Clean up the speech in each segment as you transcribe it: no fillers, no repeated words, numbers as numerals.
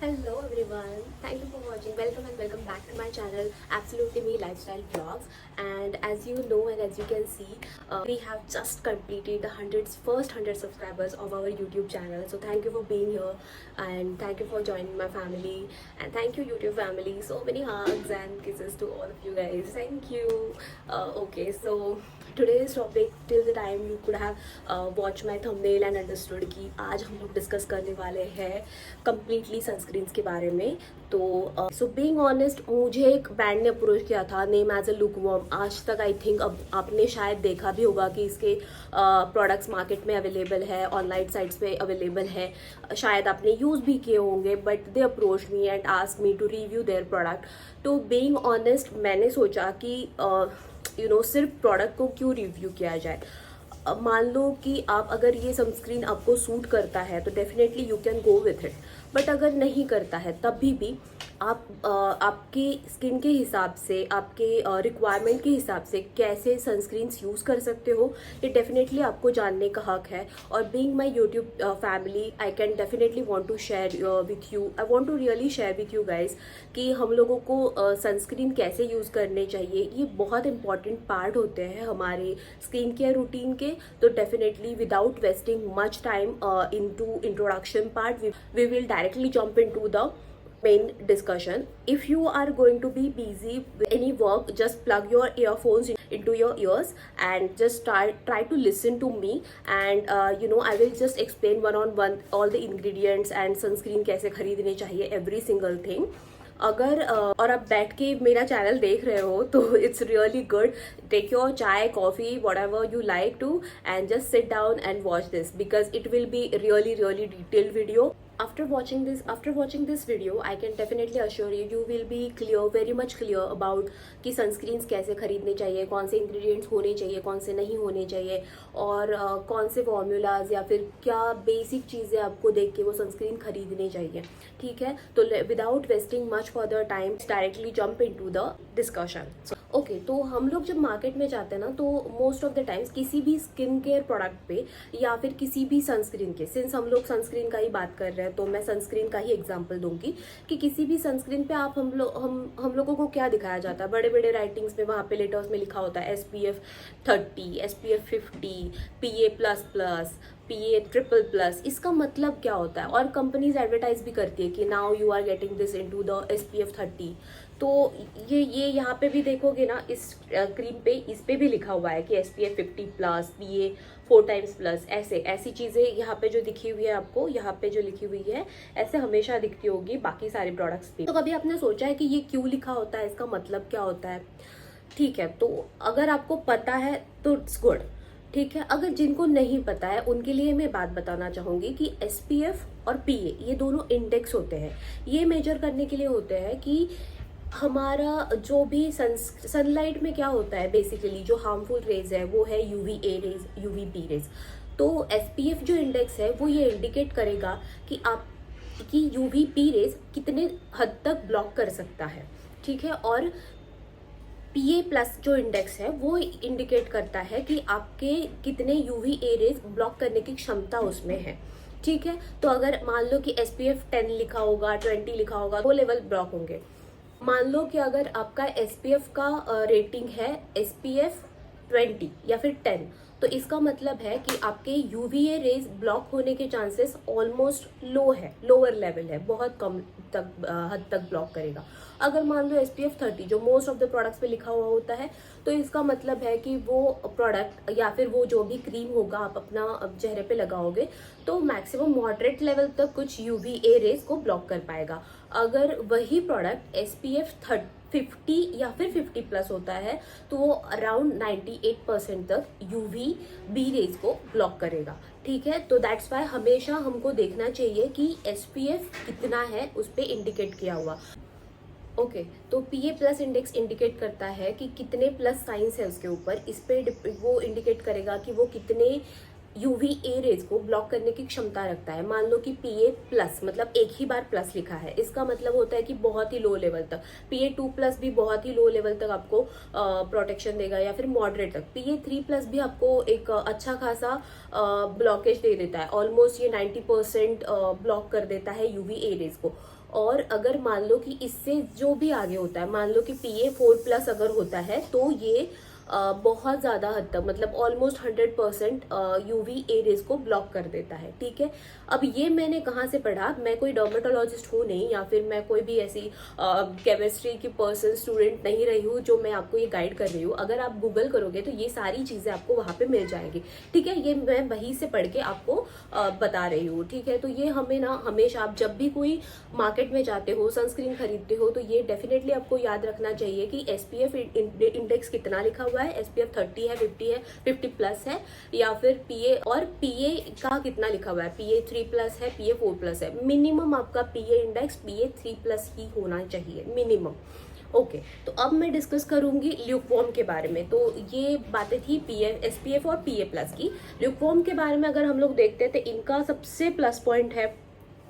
Hello everyone, thank you for watching. Welcome and welcome back to my channel Absolutely Me Lifestyle Vlogs. And as you know and as you can see, we have just completed the first 100 subscribers of our YouTube channel. So thank you for being here and thank you for joining my family, and thank you YouTube family. So many hugs and kisses to all of you guys. Thank you. Okay, so today's topic, till the time you could have watched my thumbnail and understood कि आज हम लोग discuss करने वाले हैं completely sunscreens के बारे में। तो सो बीइंग ऑनेस्ट, मुझे एक ब्रांड ने अप्रोच किया था नेम एज अ लुकवार्म। आज तक आई थिंक अब आपने शायद देखा भी होगा कि इसके प्रोडक्ट्स मार्केट में अवेलेबल है, ऑनलाइन साइट्स पे अवेलेबल है, शायद आपने यूज़ भी किए होंगे। But they approach me and ask me to review their product. तो बीइंग ऑनेस्ट, मैंने सोचा कि सिर्फ प्रोडक्ट को क्यों रिव्यू किया जाए। मान लो कि आप अगर ये सनस्क्रीन आपको सूट करता है तो definitely you can go with it, but अगर नहीं करता है तब भी आप आपके स्किन के हिसाब से, आपके रिक्वायरमेंट के हिसाब से कैसे सनस्क्रीन्स यूज़ कर सकते हो, ये डेफिनेटली आपको जानने का हक है। और being my YouTube family, I can definitely want to share with you, I want to really share with you guys कि हम लोगों को सनस्क्रीन कैसे यूज़ करने चाहिए। ये बहुत इंपॉर्टेंट पार्ट होते हैं हमारे स्किन केयर रूटीन के। तो definitely without wasting much time into introduction part, we will directly jump into the main discussion. If you are going to be busy with any work, just plug your earphones into your ears and just try to listen to me, and I will just explain one on one all the ingredients and sunscreen कैसे खरीदने चाहिए, every single thing. अगर और आप बैठ के मेरा channel देख रहे हो तो it's really good. Take your chai, coffee, whatever you like to, and just sit down and watch this because it will be really detailed video. After watching this video, I can definitely assure you will be clear, very much clear about कि sunscreens कैसे खरीदने चाहिए, कौन से ingredients होने चाहिए, कौन से नहीं होने चाहिए, और कौन से फॉर्मूलाज या फिर क्या बेसिक चीज़ें आपको देख के वो सनस्क्रीन खरीदने चाहिए। ठीक है, तो without wasting much further time, directly jump into the discussion. Okay, तो हम लोग जब मार्केट में जाते हैं ना, तो मोस्ट ऑफ द टाइम्स किसी भी स्किन केयर प्रोडक्ट पे या फिर किसी भी सनस्क्रीन के, सिंस हम लोग सनस्क्रीन का ही बात कर रहे हैं तो मैं सनस्क्रीन का ही एग्जांपल दूंगी कि किसी भी सनस्क्रीन पे आप हम लोगों को क्या दिखाया जाता है, बड़े बड़े राइटिंग्स में वहाँ पे लेटर्स में लिखा होता है SPF 30, SPF 50, PA++, PA++। इसका मतलब क्या होता है? और कंपनीज एडवर्टाइज भी करती है कि now you are getting this into the SPF 30। तो ये यहाँ पे भी देखोगे ना, इस क्रीम पे, इस पे भी लिखा हुआ है कि SPF 50+, PA4++, ऐसी चीज़ें यहाँ पे जो दिखी हुई है आपको, यहाँ पे जो लिखी हुई है, ऐसे हमेशा दिखती होगी बाकी सारे प्रोडक्ट्स पे। तो कभी आपने सोचा है कि ये क्यों लिखा होता है, इसका मतलब क्या होता है? ठीक है, तो अगर आपको पता है तो इट्स गुड। ठीक है, अगर जिनको नहीं पता है उनके लिए मैं बात बताना चाहूँगी कि SPF और PA ये दोनों इंडेक्स होते हैं। ये मेजर करने के लिए होते हैं कि हमारा जो भी सनलाइट में क्या होता है, बेसिकली जो हार्मफुल रेज है वो है UVA रेज, UVB रेज। तो SPF जो इंडेक्स है वो ये इंडिकेट करेगा कि आपकी UVB रेज कितने हद तक ब्लॉक कर सकता है। ठीक है, और PA+ जो इंडेक्स है वो इंडिकेट करता है कि आपके कितने UVA रेज ब्लॉक करने की क्षमता उसमें है। ठीक है, तो अगर मान लो कि SPF 10 लिखा होगा, 20 लिखा होगा, वो लेवल ब्लॉक होंगे। मान लो कि अगर आपका SPF का रेटिंग है SPF 20 या फिर 10, तो इसका मतलब है कि आपके UVA रेज ब्लॉक होने के चांसेस ऑलमोस्ट लो है, लोअर लेवल है, बहुत कम तक हद तक ब्लॉक करेगा। अगर मान लो SPF 30 जो मोस्ट ऑफ द प्रोडक्ट्स पे लिखा हुआ होता है, तो इसका मतलब है कि वो प्रोडक्ट या फिर वो जो भी क्रीम होगा आप अपना चेहरे पे लगाओगे तो मैक्सिमम मॉडरेट लेवल तक कुछ UVA रेज को ब्लॉक कर पाएगा। अगर वही प्रोडक्ट SPF 50 या फिर 50+ होता है तो वो अराउंड 98% तक UVB रेज को ब्लॉक करेगा। ठीक है, तो दैट्स वाई हमेशा हमको देखना चाहिए कि SPF कितना है उस पर इंडिकेट किया हुआ। ओके, तो PA+ इंडेक्स इंडिकेट करता है कि कितने प्लस साइंस है उसके ऊपर, इस पे वो इंडिकेट करेगा कि वो कितने UVA रेज को ब्लॉक करने की क्षमता रखता है। मान लो कि PA प्लस, मतलब एक ही बार प्लस लिखा है, इसका मतलब होता है कि बहुत ही लो लेवल तक। PA2 प्लस भी बहुत ही लो लेवल तक आपको प्रोटेक्शन देगा, या फिर मॉडरेट तक। PA3 प्लस भी आपको एक अच्छा खासा ब्लॉकेज दे देता है, ऑलमोस्ट ये 90% ब्लॉक कर देता है UVA रेज को। और अगर मान लो कि इससे जो भी आगे होता है, मान लो कि PA4 प्लस अगर होता है, तो ये बहुत ज़्यादा हद तक, मतलब ऑलमोस्ट 100% UVA रेज को ब्लॉक कर देता है। ठीक है, अब ये मैंने कहाँ से पढ़ा, मैं कोई डर्मेटोलॉजिस्ट हूँ नहीं, या फिर मैं कोई भी ऐसी केमिस्ट्री की पर्सन स्टूडेंट नहीं रही हूँ जो मैं आपको ये गाइड कर रही हूँ। अगर आप गूगल करोगे तो ये सारी चीज़ें आपको वहाँ पे मिल जाएगी। ठीक है, ये मैं वहीं से पढ़ के आपको बता रही हूँ। ठीक है, तो ये हमें ना हमेशा, आप जब भी कोई मार्केट में जाते हो, सनस्क्रीन खरीदते हो, तो ये डेफिनेटली आपको याद रखना चाहिए कि SPF इंडेक्स कितना लिखा हुआ है। SPF 30 है, 50 है, 50 प्लस है, या फिर PA, और PA का कितना लिखा हुआ है, PA3 प्लस है, PA4 प्लस है। मिनिमम आपका PA इंडेक्स PA3 प्लस ही होना चाहिए, मिनिमम। ओके, तो अब मैं डिस्कस करूंगी ल्यूकवॉर्म के बारे में। तो ये बातें थी SPF और PA प्लस की। ल्यूकवॉर्म के बारे में अगर हम लोग देखते हैं तो इनका सबसे प्लस पॉइंट है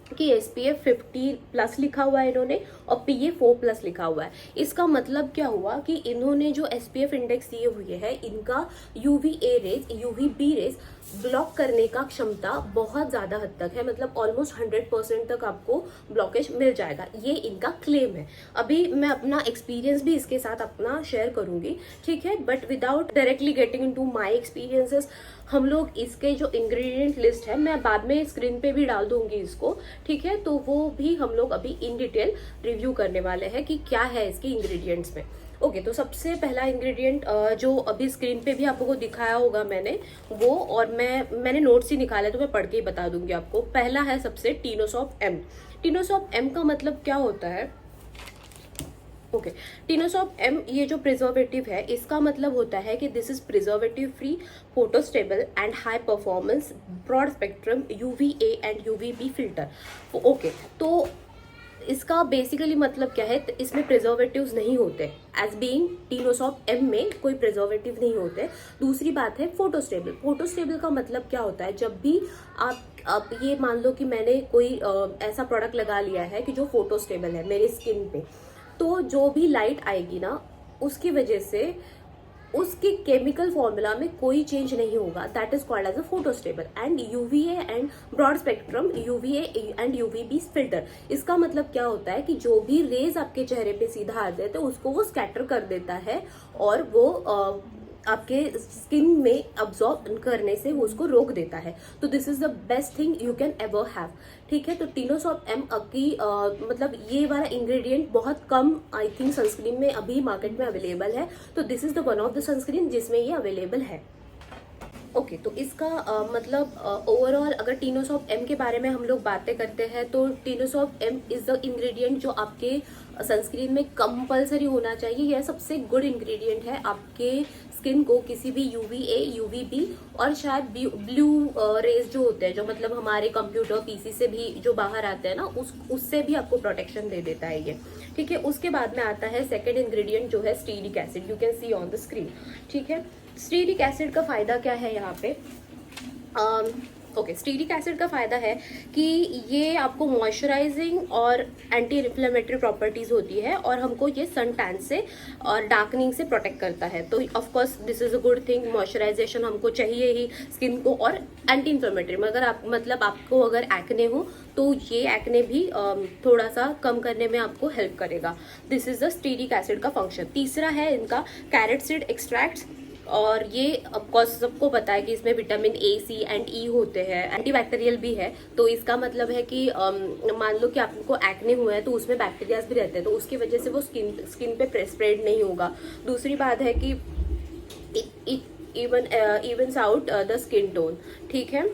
कि SPF 50 प्लस लिखा हुआ है इन्होंने, और PA4 प्लस लिखा हुआ है। इसका मतलब क्या हुआ कि इन्होंने जो SPF इंडेक्स दिए हुए हैं, इनका UVA rays, UVB rays block करने का क्षमता बहुत ज़्यादा हद तक है, मतलब ऑलमोस्ट 100% तक आपको ब्लॉकेज मिल जाएगा, ये इनका क्लेम है। अभी मैं अपना एक्सपीरियंस भी इसके साथ अपना शेयर करूंगी, ठीक है, but without directly getting into my experiences, हम लोग इसके जो इंग्रेडिएंट लिस्ट है, मैं बाद में स्क्रीन पे भी डाल दूंगी इसको, ठीक है, तो वो भी हम लोग अभी इन डिटेल रिव्यू करने वाले हैं कि क्या है इसके इंग्रेडिएंट्स में। ओके, तो सबसे पहला इंग्रेडिएंट जो अभी स्क्रीन पे भी आपको दिखाया होगा मैंने, वो, और मैंने नोट्स ही निकाले तो मैं पढ़ के ही बता दूंगी आपको। पहला है सबसे टिनोसॉप M। टिनोसॉप M का मतलब क्या होता है? ओके, टिनोसॉप M ये जो प्रिजर्वेटिव है, इसका मतलब होता है कि this is preservative free, photostable and high performance broad spectrum UVA and UVB filter. Okay, तो इसका बेसिकली मतलब क्या है, तो इसमें प्रिजर्वेटिव्स नहीं होते, एज बीइंग टिनोसॉप M में कोई प्रिजर्वेटिव नहीं होते। दूसरी बात है फोटोस्टेबल। फोटोस्टेबल का मतलब क्या होता है, जब भी आप ये मान लो कि मैंने कोई ऐसा प्रोडक्ट लगा लिया है कि जो फोटोस्टेबल है मेरे स्किन पे, तो जो भी लाइट आएगी ना, उसकी वजह से उसके केमिकल फॉर्मूला में कोई चेंज नहीं होगा, that is called as a photostable. And UVA and broad spectrum UVA and UVB filter, इसका मतलब क्या होता है कि जो भी रेज आपके चेहरे पे सीधा आते हैं तो उसको वो स्कैटर कर देता है, और वो आपके स्किन में अब्सॉर्ब करने से वो उसको रोक देता है। तो this is the best thing you can ever have. ठीक है, तो टिनोसॉप M की मतलब ये वाला इंग्रेडिएंट बहुत कम आई थिंक सनस्क्रीन में अभी मार्केट में अवेलेबल है, तो this is the one of the sunscreen जिसमें ये अवेलेबल है। ओके, तो इसका मतलब ओवरऑल अगर टिनोसॉप M के बारे में हम लोग बातें करते हैं, तो टिनोसॉप M इज द इंग्रेडिएंट जो आपके सनस्क्रीन में कंपलसरी होना चाहिए। यह सबसे गुड इंग्रेडिएंट है आपके स्किन को किसी भी UVA, UVB और शायद ब्लू रेज जो होते हैं, जो मतलब हमारे कंप्यूटर PC से भी जो बाहर आते हैं ना, उससे भी आपको प्रोटेक्शन दे देता है ये। ठीक है, उसके बाद में आता है सेकेंड इंग्रेडिएंट जो है stearic acid, you can see on the screen. ठीक है, स्टीरिक एसिड का फायदा क्या है यहाँ पे? ओके, स्टीरिक एसिड का फायदा है कि ये आपको मॉइस्चराइजिंग और एंटी इन्फ्लेमेटरी प्रॉपर्टीज होती है, और हमको ये सन टैन से और डार्कनिंग से प्रोटेक्ट करता है। तो of course this is a good thing, moisturisation हमको चाहिए ही स्किन को, और एंटी इन्फ्लेमेटरी में अगर आप मतलब आपको अगर एक्ने हो तो ये एक्ने भी थोड़ा सा कम करने में आपको हेल्प करेगा। This is the stearic acid का फंक्शन। तीसरा है इनका कैरेट सीड एक्सट्रैक्ट्स, और ये ऑफकोर्स सबको पता है कि इसमें vitamin A, C and E होते हैं, एंटीबैक्टीरियल भी है। तो इसका मतलब है कि मान लो कि आपको एक्ने हुआ है तो उसमें बैक्टीरियाज भी रहते हैं, तो उसकी वजह से वो स्किन पे स्प्रेड नहीं होगा। दूसरी बात है कि it evens out the skin tone. ठीक है,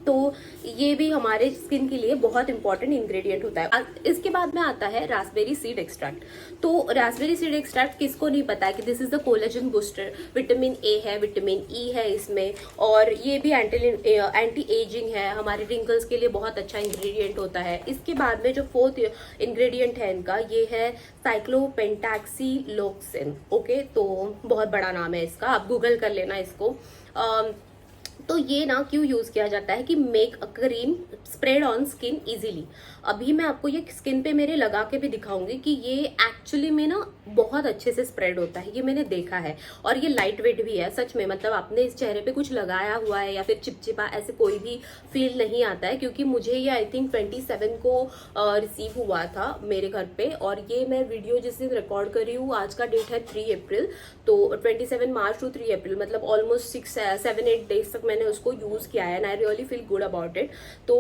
तो ये भी हमारे स्किन के लिए बहुत इंपॉर्टेंट इंग्रेडिएंट होता है। इसके बाद में आता है रास्पबेरी सीड एक्सट्रैक्ट। तो रास्पबेरी सीड एक्सट्रैक्ट किसको नहीं पता है कि this is the collagen booster, vitamin A है, विटामिन E है इसमें, और ये भी एंटी एजिंग है, हमारे रिंकल्स के लिए बहुत अच्छा इंग्रेडिएंट होता है। इसके बाद में जो फोर्थ इंग्रेडिएंट है इनका, ये है साइक्लोपेंटैक्सीलोक्सिन। ओके, तो बहुत बड़ा नाम है इसका, आप गूगल कर लेना इसको। तो ये ना क्यों यूज़ किया जाता है कि make a cream spread on skin easily. अभी मैं आपको ये स्किन पे मेरे लगा के भी दिखाऊंगी कि ये एक्चुअली में ना बहुत अच्छे से स्प्रेड होता है, ये मैंने देखा है। और ये लाइट वेट भी है सच में, मतलब आपने इस चेहरे पे कुछ लगाया हुआ है या फिर चिपचिपा ऐसे कोई भी फील नहीं आता है, क्योंकि मुझे ये आई थिंक 27 को रिसीव हुआ था मेरे घर पे। और ये मैं वीडियो जिस दिन रिकॉर्ड कर रही हूँ, आज का डेट है 3 अप्रैल, तो 27 मार्च टू 3 अप्रैल, मतलब ऑलमोस्ट 6-7-8 डेज तक मैंने उसको यूज़ किया है and I really feel good about it. तो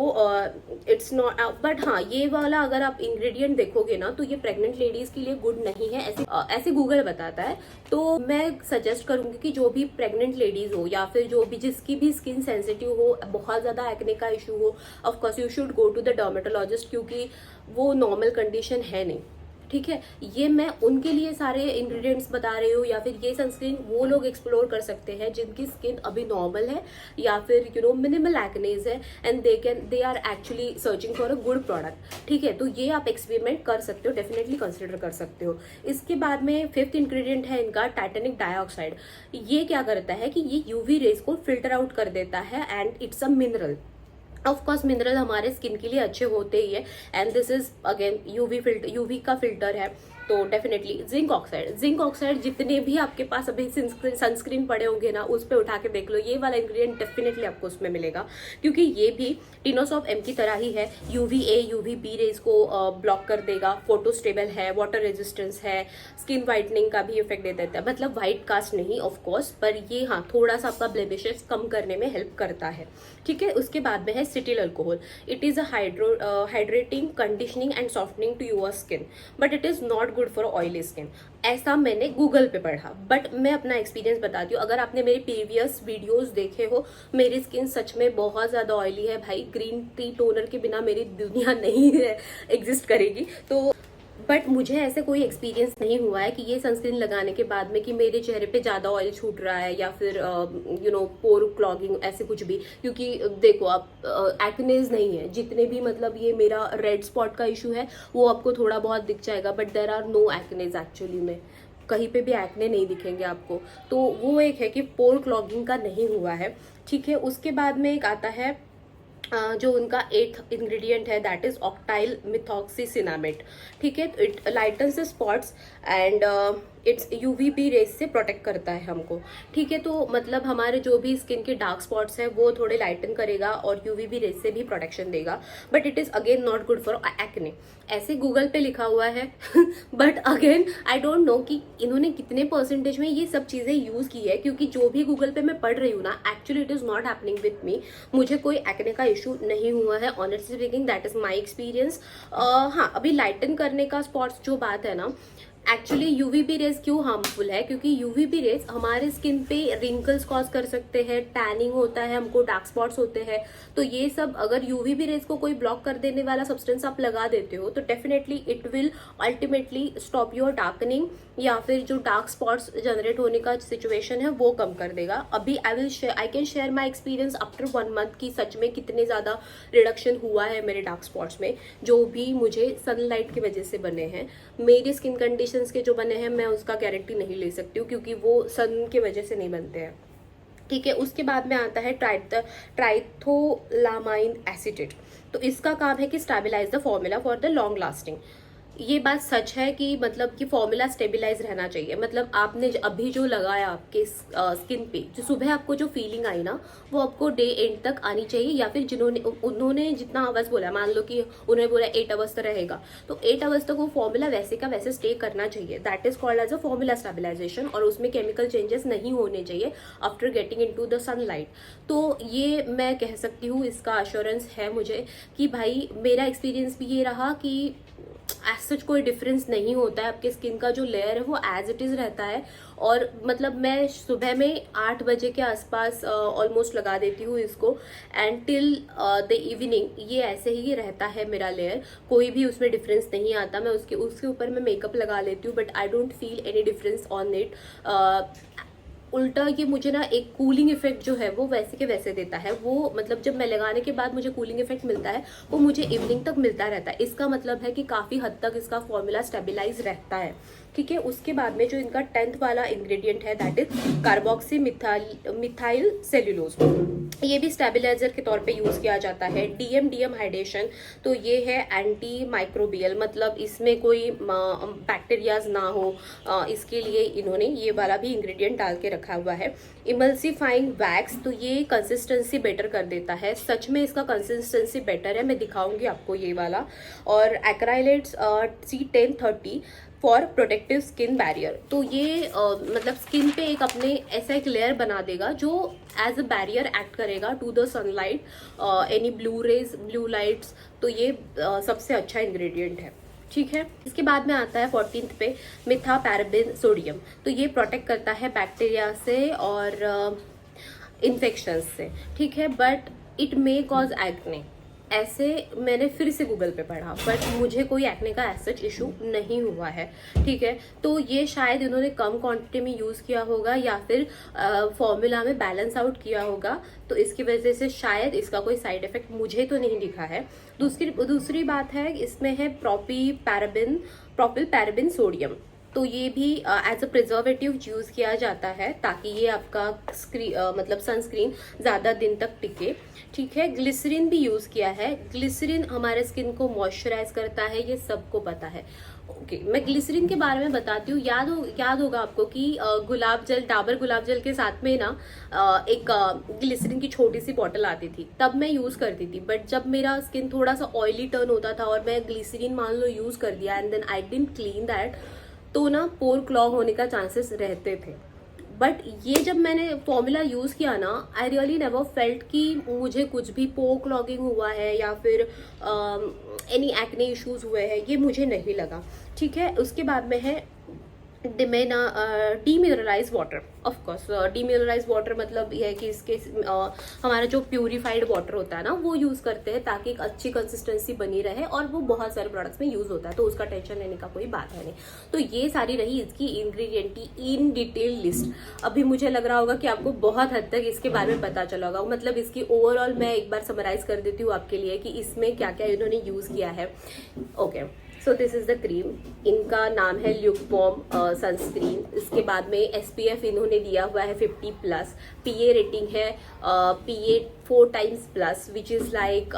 इट्स नॉट, बट हाँ ये वाला अगर आप इंग्रेडिएंट देखोगे ना तो ये प्रेग्नेंट लेडीज के लिए गुड नहीं है, ऐसे गूगल बताता है। तो मैं सजेस्ट करूंगी कि जो भी प्रेग्नेंट लेडीज हो या फिर जो भी जिसकी भी स्किन सेंसिटिव हो, बहुत ज्यादा एक्ने का इशू हो, of course you should go to the dermatologist, क्योंकि वो नॉर्मल कंडीशन है नहीं। ठीक है, ये मैं उनके लिए सारे इंग्रेडिएंट्स बता रही हूँ। या फिर ये सनस्क्रीन वो लोग एक्सप्लोर कर सकते हैं जिनकी स्किन अभी नॉर्मल है या फिर मिनिमल एक्नेज है and they are actually searching for a good product. ठीक है, तो ये आप एक्सपेरिमेंट कर सकते हो, डेफिनेटली कंसिडर कर सकते हो। इसके बाद में 5th इंग्रेडिएंट है इनका टाइटेनिक डाइऑक्साइड। ये क्या करता है कि ये यूवी रेज को फिल्टर आउट कर देता है and it's a mineral. Of course mineral हमारे स्किन के लिए अच्छे होते ही है and this is again UV का फिल्टर है। तो डेफिनेटली जिंक ऑक्साइड जितने भी आपके पास अभी सनस्क्रीन पड़े होंगे ना, उस पर उठा के देख लो, ये वाला इंग्रेडिएंट डेफिनेटली आपको उसमें मिलेगा, क्योंकि ये भी टिनोसॉफ एम की तरह ही है। UVA UVB रेज को ब्लॉक कर देगा, फोटो स्टेबल है, वाटर रेजिस्टेंस है, स्किन वाइटनिंग का भी इफेक्ट दे देता है, मतलब व्हाइट कास्ट नहीं ऑफ कोर्स, पर ये हाँ थोड़ा सा आपका ब्लेमिशेस कम करने में हेल्प करता है। ठीक है, उसके बाद में है cetyl alcohol. It is a hydrating conditioning and softening to your skin, but it is not good for oily skin. ऐसा मैंने गूगल पे पढ़ा, बट मैं अपना एक्सपीरियंस बताती हूँ। अगर आपने मेरे प्रीवियस वीडियोस देखे हो, मेरी स्किन सच में बहुत ज्यादा ऑयली है भाई, ग्रीन टी टोनर के बिना मेरी दुनिया नहीं एग्जिस्ट करेगी। तो बट मुझे ऐसे कोई एक्सपीरियंस नहीं हुआ है कि ये सनस्क्रीन लगाने के बाद में कि मेरे चेहरे पे ज़्यादा ऑयल छूट रहा है या फिर पोर क्लॉगिंग ऐसे कुछ भी। क्योंकि देखो आप एक्नेज नहीं है, जितने भी मतलब ये मेरा रेड स्पॉट का इशू है वो आपको थोड़ा बहुत दिख जाएगा, but there are no acnes actually में, कहीं पे भी एक्ने नहीं दिखेंगे आपको। तो वो एक है कि पोर क्लॉगिंग का नहीं हुआ है। ठीक है, उसके बाद में एक आता है जो उनका 8th इंग्रेडिएंट है, दैट इज ऑक्टाइल मिथॉक्सीसिनामेट। ठीक है, it lightens the spots and it's UVB rays से प्रोटेक्ट करता है हमको। ठीक है, तो मतलब हमारे जो भी स्किन के डार्क स्पॉट्स हैं वो थोड़े लाइटन करेगा और UVB रेज से भी प्रोटेक्शन देगा, but it is again not good for acne, ऐसे गूगल पे लिखा हुआ है। But again I don't know कि इन्होंने कितने परसेंटेज में ये सब चीजें यूज की है, क्योंकि जो भी गूगल पे मैं पढ़ रही हूँ ना, actually it is not happening with me. मुझे कोई एक्ने का इशू नहीं हुआ है, honestly speaking that is my experience. हाँ, अभी लाइटन करने का स्पॉट्स जो बात है ना, एक्चुअली UVB रेज क्यों हार्मफुल है, क्योंकि UVB रेज हमारे स्किन पे रिंकल्स कॉज कर सकते हैं, टैनिंग होता है, हमको डार्क स्पॉट्स होते हैं। तो ये सब अगर UVB रेज को कोई ब्लॉक कर देने वाला सब्सटेंस आप लगा देते हो तो definitely it will ultimately stop your darkening, या फिर जो डार्क स्पॉट्स जनरेट होने का सिचुएशन है वो कम कर देगा। अभी I can share my experience after 1 month की सच में कितने ज़्यादा रिडक्शन हुआ है मेरे डार्क स्पॉट्स में, जो भी मुझे सनलाइट की वजह से बने हैं। मेरी स्किन कंडीशंस के जो बने हैं मैं उसका गारंटी नहीं ले सकती हूँ, क्योंकि वो सन की वजह से नहीं बनते हैं। ठीक है, उसके बाद में आता है ट्राइथोलामाइन एसिटेट। तो इसका काम है कि stabilize the formula for the long lasting. ये बात सच है कि मतलब कि फॉर्मूला स्टेबलाइज रहना चाहिए, मतलब आपने अभी जो लगाया आपके स्किन पे, जो सुबह आपको जो फीलिंग आई ना, वो आपको डे एंड तक आनी चाहिए। या फिर उन्होंने जितना आवर्स बोला, मान लो कि उन्होंने बोला 8 आवर्स तक रहेगा, तो 8 आवर्स तक वो फॉर्मूला वैसे का वैसे स्टे करना चाहिए। That is called as a formula stabilization, और उसमें केमिकल चेंजेस नहीं होने चाहिए after getting in to the sunlight. तो ये मैं कह सकती हूँ, इसका अश्योरेंस है मुझे कि भाई मेरा एक्सपीरियंस भी ये रहा कि एज सच कोई डिफरेंस नहीं होता है, आपके स्किन का जो लेयर है वो एज इट इज रहता है। और मतलब मैं सुबह में 8 बजे के आसपास ऑलमोस्ट लगा देती हूँ इसको, एंड टिल द इवनिंग ये ऐसे ही रहता है मेरा लेयर, कोई भी उसमें डिफरेंस नहीं आता। मैं उसके ऊपर मैं मेकअप लगा लेती हूँ, but I don't feel any difference on it. उल्टा ये मुझे ना एक कूलिंग इफेक्ट जो है वो वैसे के वैसे देता है। वो मतलब जब मैं लगाने के बाद मुझे कूलिंग इफेक्ट मिलता है वो मुझे इवनिंग तक मिलता रहता है। इसका मतलब है कि काफ़ी हद तक इसका फॉर्मूला स्टेबिलाईज रहता है, ठीक है। उसके बाद में जो इनका 10th वाला इंग्रेडिएंट है that is carboxy methyl cellulose, ये भी स्टेबिलाइजर के तौर पे यूज़ किया जाता है। डीएम हाइड्रेशन, तो ये है एंटी माइक्रोबियल, मतलब इसमें कोई बैक्टीरियाज ना हो, इसके लिए इन्होंने ये वाला भी इंग्रेडिएंट डाल के रखा हुआ है। इमल्सिफाइंग वैक्स, तो ये कंसिस्टेंसी बेटर कर देता है, सच में इसका कंसिस्टेंसी बेटर है, मैं दिखाऊंगी आपको ये वाला। और एक्राइलेट्स C1030 for protective skin barrier, तो ये मतलब स्किन पे एक अपने ऐसा एक लेयर बना देगा जो एज अ बैरियर एक्ट करेगा to the sunlight, any blue rays, blue lights. तो ये सबसे अच्छा इंग्रेडिएंट है, ठीक है। इसके बाद में आता है 14th पे मिथा पैराबिन सोडियम, तो ये प्रोटेक्ट करता है बैक्टीरिया से और इन्फेक्शन से, ठीक है। But it may cause acne, ऐसे मैंने फिर से गूगल पे पढ़ा, बट मुझे कोई एक्ने का सच इशू नहीं हुआ है, ठीक है। तो ये शायद इन्होंने कम क्वांटिटी में यूज़ किया होगा या फिर फॉर्मूला में बैलेंस आउट किया होगा, तो इसकी वजह से शायद इसका कोई साइड इफेक्ट मुझे तो नहीं दिखा है। दूसरी बात है, इसमें है प्रोपिल पैराबिन सोडियम, तो ये भी एज अ प्रिजर्वेटिव यूज़ किया जाता है ताकि ये आपका मतलब सनस्क्रीन ज़्यादा दिन तक टिके, ठीक है। ग्लिसरीन भी यूज़ किया है, ग्लिसरीन हमारे स्किन को मॉइस्चराइज करता है, ये सबको पता है। ओके, मैं ग्लिसरीन के बारे में बताती हूँ। याद होगा आपको कि गुलाब जल, डाबर गुलाब जल के साथ में ना एक ग्लिसरीन की छोटी सी बॉटल आती थी, तब मैं यूज़ करती थी। बट जब मेरा स्किन थोड़ा सा ऑयली टर्न होता था और मैं ग्लिसरीन मान लो यूज़ कर दिया and then I didn't clean that, तो ना पोर क्लॉग होने का चांसेस रहते थे। बट ये जब मैंने फॉर्मूला यूज़ किया ना, आई रियली नेवर फेल्ट कि मुझे कुछ भी पोर क्लॉगिंग हुआ है या फिर एनी एक्ने इश्यूज हुए हैं, ये मुझे नहीं लगा, ठीक है। उसके बाद में है demineralise water. Of course demineralise water मतलब ये है कि इसके हमारा जो प्यूरिफाइड वाटर होता है ना वो यूज़ करते हैं ताकि एक अच्छी कंसिस्टेंसी बनी रहे, और वो बहुत सारे प्रोडक्ट्स में यूज़ होता है, तो उसका टेंशन लेने का कोई बात है नहीं। तो ये सारी रही इसकी इंग्रेडिएंट की इन डिटेल लिस्ट। अभी मुझे लग रहा होगा कि आपको बहुत हद तक इसके बारे में पता चला होगा, मतलब इसकी ओवरऑल मैं एक बार समराइज कर देती हूँ आपके लिए कि इसमें क्या क्या इन्होंने यूज़ किया है। Okay, so this is the cream, इनका नाम है ल्यूकवार्म सनस्क्रीन। इसके बाद में SPF इन्होंने दिया हुआ है 50+, PA रेटिंग है PA 4x+, which is like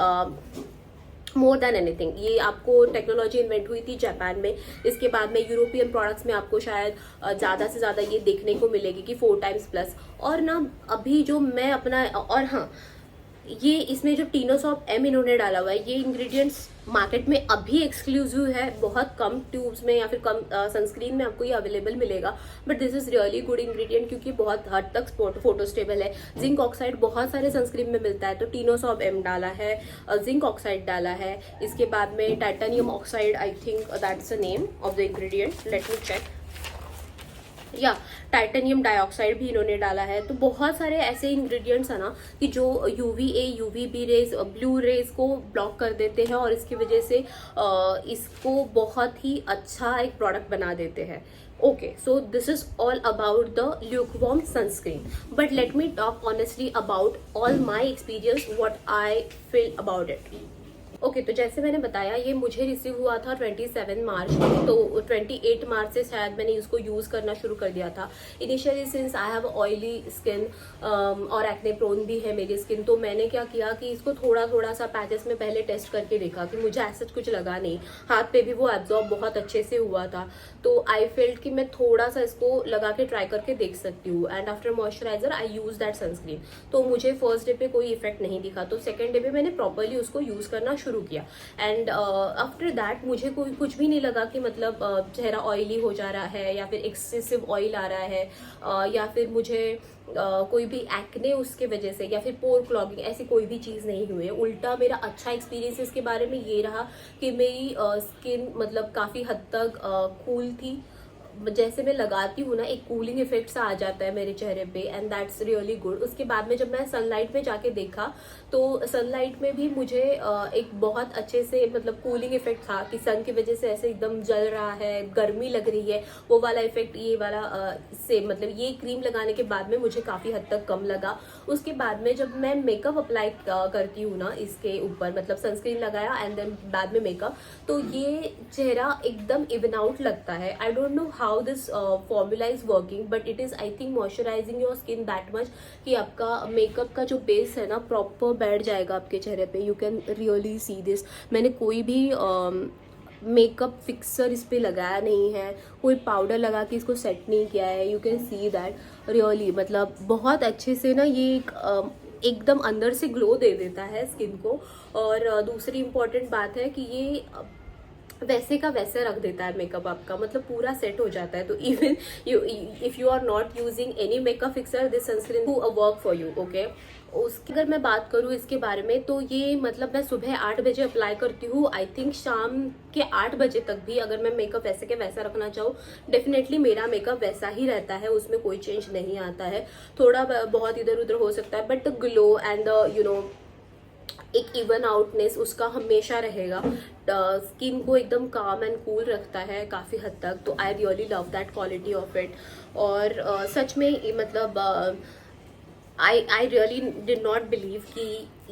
more than anything. ये आपको टेक्नोलॉजी इन्वेंट हुई थी जापान में। इसके बाद में यूरोपियन प्रोडक्ट्स में आपको शायद ज़्यादा से ज़्यादा ये देखने को मिलेगी कि 4x+। और ना अभी जो मैं अपना, और हाँ, ये इसमें जो टीनोसॉप M इन्होंने डाला हुआ है, ये इंग्रेडिएंट्स मार्केट में अभी एक्सक्लूसिव है, बहुत कम ट्यूब्स में या फिर कम सनस्क्रीन में आपको ये अवेलेबल मिलेगा। But this is really good ingredient क्योंकि बहुत हद तक फोटो स्टेबल है। जिंक ऑक्साइड बहुत सारे सनस्क्रीन में मिलता है, तो टीनोसॉप M डाला है, जिंक ऑक्साइड डाला है। इसके बाद में titanium oxide, I think that's the name of the ingredient, let me check, या टाइटेनियम डाइऑक्साइड भी इन्होंने डाला है। तो बहुत सारे ऐसे इंग्रेडिएंट्स है ना कि जो UVA UVB rays, blue rays को ब्लॉक कर देते हैं और इसकी वजह से इसको बहुत ही अच्छा एक प्रोडक्ट बना देते हैं। Okay, so this is all about the lukewarm sunscreen, but let me talk honestly about all my experience, what I feel about it. Okay, तो जैसे मैंने बताया ये मुझे रिसीव हुआ था 27 मार्च में, तो 28 मार्च से शायद मैंने इसको यूज़ करना शुरू कर दिया था। Initially since I have oily skin और एक्ने प्रोन भी है मेरी स्किन, तो मैंने क्या किया कि इसको थोड़ा सा पैचेस में पहले टेस्ट करके देखा कि मुझे ऐसा कुछ लगा नहीं, हाथ पे भी वो एब्जॉर्ब बहुत अच्छे से हुआ था। तो आई फेल्ट कि मैं थोड़ा सा इसको लगा के ट्राई करके देख सकती हूँ, and after moisturiser I use that sunscreen. तो मुझे फर्स्ट डे पे कोई इफेक्ट नहीं दिखा, तो सेकेंड डे पे मैंने प्रॉपरली उसको यूज़ करना शुरू किया, एंड आफ्टर दैट मुझे कोई कुछ भी नहीं लगा कि मतलब चेहरा ऑयली हो जा रहा है या फिर एक्सेसिव ऑयल आ रहा है, या फिर मुझे कोई भी एक्ने उसके वजह से या फिर पोर क्लॉगिंग, ऐसी कोई भी चीज़ नहीं हुई है। उल्टा मेरा अच्छा एक्सपीरियंस इसके बारे में ये रहा कि मेरी स्किन मतलब काफ़ी हद तक कूल थी, जैसे मैं लगाती हूँ ना, एक कूलिंग इफेक्ट सा आ जाता है मेरे चेहरे पे, एंड दैट्स रियली गुड। उसके बाद में जब मैं सनलाइट में जाके देखा तो सनलाइट में भी मुझे एक बहुत अच्छे से मतलब कूलिंग इफेक्ट था कि सन की वजह से ऐसे एकदम जल रहा है, गर्मी लग रही है, वो वाला इफेक्ट ये वाला से मतलब ये क्रीम लगाने के बाद में मुझे काफ़ी हद तक कम लगा। उसके बाद में जब मैं मेकअप अप्लाई करती हूँ ना इसके ऊपर, मतलब सनस्क्रीन लगाया एंड देन बाद में मेकअप, तो ये चेहरा एकदम इवन आउट लगता है। I don't know how this formula is working, but it is I think moisturising your skin that much कि आपका मेकअप का जो बेस है ना प्रॉपर बैठ जाएगा आपके चेहरे पे। You can really see this. मैंने कोई भी मेकअप फिक्सर इस पे लगाया नहीं है, कोई पाउडर लगा के इसको सेट नहीं किया है। You can see that really मतलब बहुत अच्छे से ना ये एकदम अंदर से ग्लो दे देता है स्किन को। और दूसरी इम्पॉर्टेंट बात है कि ये वैसे का वैसे रख देता है मेकअप आपका, मतलब पूरा सेट हो जाता है। तो even you if you are not using any makeup fixer, this sunscreen do a work for you, okay. उसकी अगर मैं बात करूँ इसके बारे में, तो ये मतलब मैं सुबह 8 बजे अप्लाई करती हूँ। आई थिंक शाम के 8 बजे तक भी अगर मैं मेकअप वैसे के वैसा रखना चाहूँ, डेफिनेटली मेरा मेकअप वैसा ही रहता है, उसमें कोई चेंज नहीं आता है। थोड़ा बहुत इधर उधर हो सकता है, but the glow and the एक इवन आउटनेस उसका हमेशा रहेगा। स्किन को एकदम काम एंड कूल रखता है काफ़ी हद तक। तो I really love that quality of it. और सच में मतलब I really did not believe कि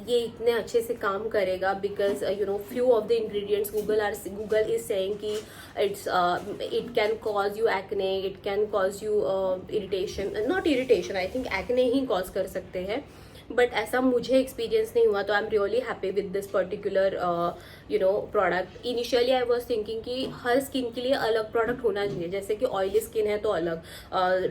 ये इतने अच्छे से काम करेगा, because few of the ingredients Google is saying कि it can cause you acne, it can cause you irritation, not irritation, I think acne ही कॉज कर सकते हैं, बट ऐसा मुझे एक्सपीरियंस नहीं हुआ। तो I am really happy with this particular product. Initially I was thinking कि हर स्किन के लिए अलग प्रोडक्ट होना चाहिए, जैसे कि ऑयली स्किन है तो अलग,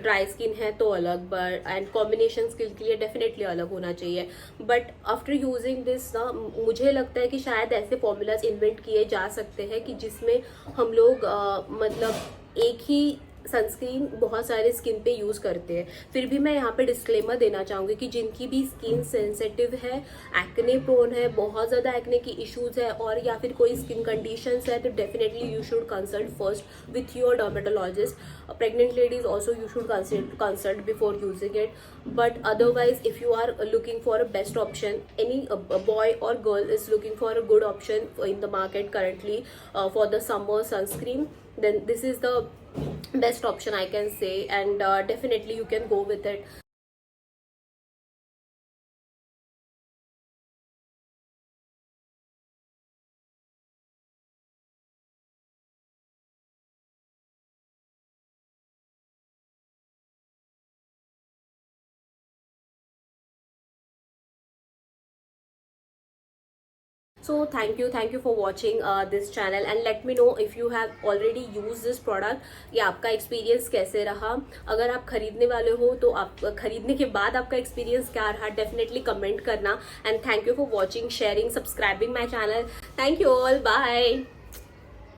ड्राई स्किन है तो अलग, बट एंड कॉम्बिनेशन स्किन के लिए डेफिनेटली अलग होना चाहिए। बट आफ्टर यूजिंग दिस ना मुझे लगता है कि शायद ऐसे फॉर्मूलाज इन्वेंट किए जा सकते हैं कि जिसमें हम लोग मतलब एक ही सनस्क्रीन बहुत सारे स्किन पे यूज़ करते हैं। फिर भी मैं यहाँ पे डिस्क्लेमर देना चाहूँगी कि जिनकी भी स्किन सेंसिटिव है, एक्ने प्रोन है, बहुत ज़्यादा एक्ने की इश्यूज है, और या फिर कोई स्किन कंडीशंस है, तो definitely you should consult first with your dermatologist. Pregnant ladies also you should consult before using it. But otherwise if you are looking for a best option, any boy or girl is looking for a good option in the market currently for the summer sunscreen, then this is the best option I can say, and definitely you can go with it. So thank you for watching this channel, and let me know if you have already used this product या आपका experience कैसे रहा। अगर आप खरीदने वाले हो तो आप खरीदने के बाद आपका एक्सपीरियंस क्या रहा, डेफिनेटली कमेंट करना। And thank you for watching, sharing, subscribing my channel. Thank you all, bye.